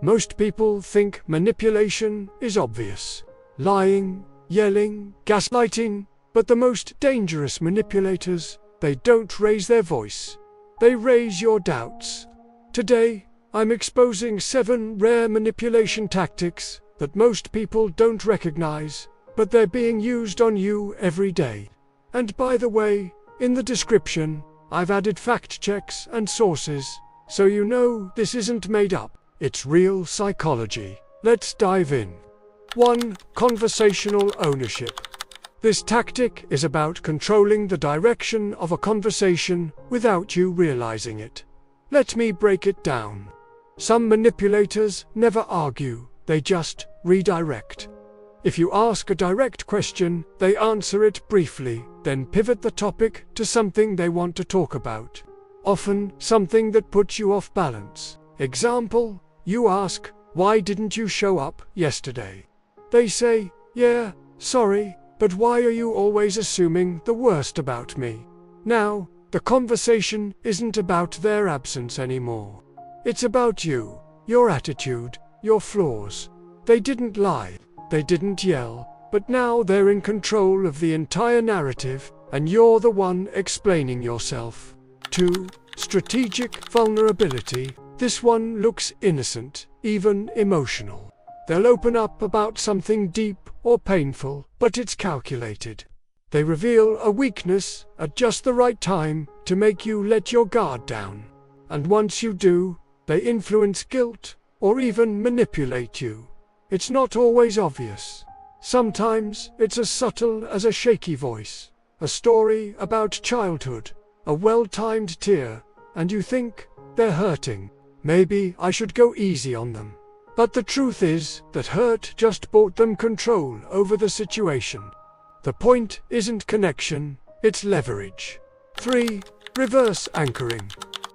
Most people think manipulation is obvious. Lying, yelling, gaslighting, but the most dangerous manipulators, they don't raise their voice. They raise your doubts. Today, I'm exposing 7 rare manipulation tactics that most people don't recognize, but they're being used on you every day. And by the way, in the description, I've added fact checks and sources, so you know this isn't made up, it's real psychology. Let's dive in. 1. Conversational ownership. This tactic is about controlling the direction of a conversation without you realizing it. Let me break it down. Some manipulators never argue, they just redirect. If you ask a direct question, they answer it briefly, then pivot the topic to something they want to talk about. Often something that puts you off balance. Example, you ask, "Why didn't you show up yesterday?" They say, "Yeah, sorry, but why are you always assuming the worst about me?" Now, the conversation isn't about their absence anymore. It's about you, your attitude, your flaws. They didn't lie, they didn't yell, but now they're in control of the entire narrative, and you're the one explaining yourself. 2. Strategic vulnerability. This one looks innocent, even emotional. They'll open up about something deep or painful, but it's calculated. They reveal a weakness at just the right time to make you let your guard down. And once you do, they influence guilt or even manipulate you. It's not always obvious. Sometimes it's as subtle as a shaky voice, a story about childhood, a well-timed tear, and you think, they're hurting. Maybe I should go easy on them. But the truth is that hurt just bought them control over the situation. The point isn't connection, it's leverage. 3. Reverse anchoring.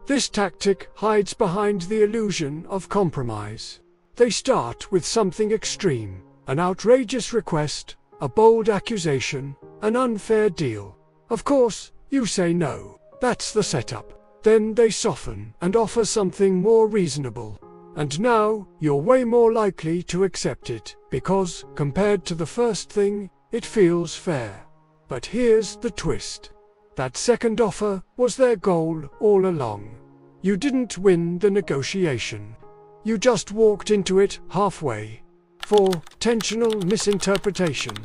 This tactic hides behind the illusion of compromise. They start with something extreme, an outrageous request, a bold accusation, an unfair deal. Of course, you say no. That's the setup. Then they soften and offer something more reasonable. And now, you're way more likely to accept it, because, compared to the first thing, it feels fair. But here's the twist. That second offer was their goal all along. You didn't win the negotiation. You just walked into it halfway. 4. Intentional misinterpretation.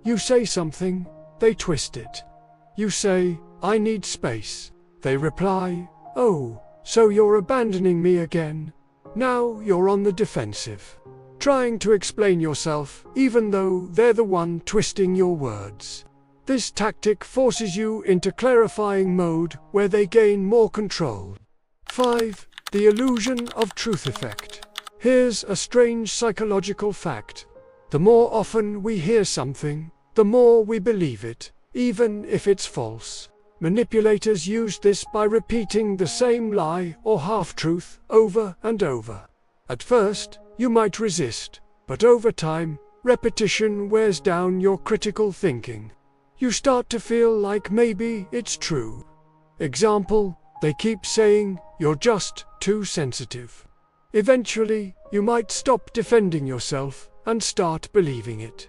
You say something, they twist it. You say, "I need space." They reply, "Oh, so you're abandoning me again?" Now you're on the defensive, trying to explain yourself, even though they're the one twisting your words. This tactic forces you into clarifying mode where they gain more control. 5. The illusion of truth effect. Here's a strange psychological fact. The more often we hear something, the more we believe it, even if it's false. Manipulators use this by repeating the same lie or half-truth over and over. At first, you might resist, but over time, repetition wears down your critical thinking. You start to feel like maybe it's true. Example, they keep saying, "You're just too sensitive." Eventually, you might stop defending yourself and start believing it.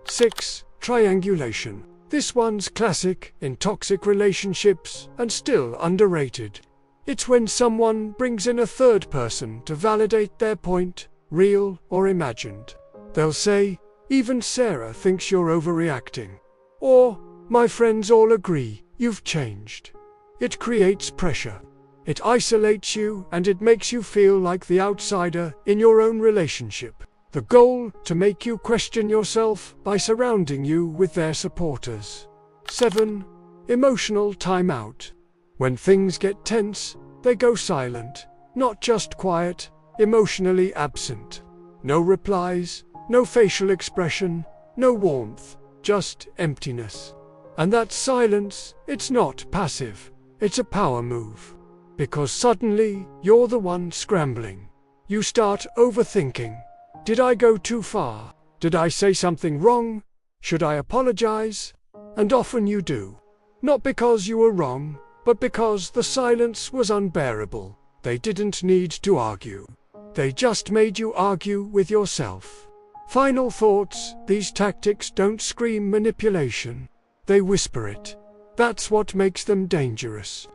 6. Triangulation. This one's classic in toxic relationships and still underrated. It's when someone brings in a third person to validate their point, real or imagined. They'll say, "Even Sarah thinks you're overreacting." Or, "My friends all agree, you've changed." It creates pressure. It isolates you and it makes you feel like the outsider in your own relationship. The goal, to make you question yourself by surrounding you with their supporters. 7. Emotional timeout. When things get tense, they go silent, not just quiet, emotionally absent. No replies, no facial expression, no warmth, just emptiness. And that silence, it's not passive, it's a power move. Because suddenly, you're the one scrambling. You start overthinking. Did I go too far? Did I say something wrong? Should I apologize? And often you do. Not because you were wrong, but because the silence was unbearable. They didn't need to argue. They just made you argue with yourself. Final thoughts: these tactics don't scream manipulation. They whisper it. That's what makes them dangerous.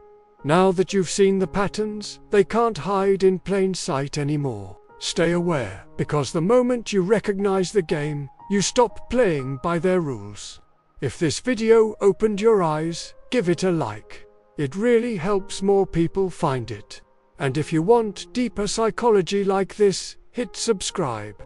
Now that you've seen the patterns, they can't hide in plain sight anymore. Stay aware, because the moment you recognize the game, you stop playing by their rules. If this video opened your eyes, give it a like. It really helps more people find it. And if you want deeper psychology like this, hit subscribe.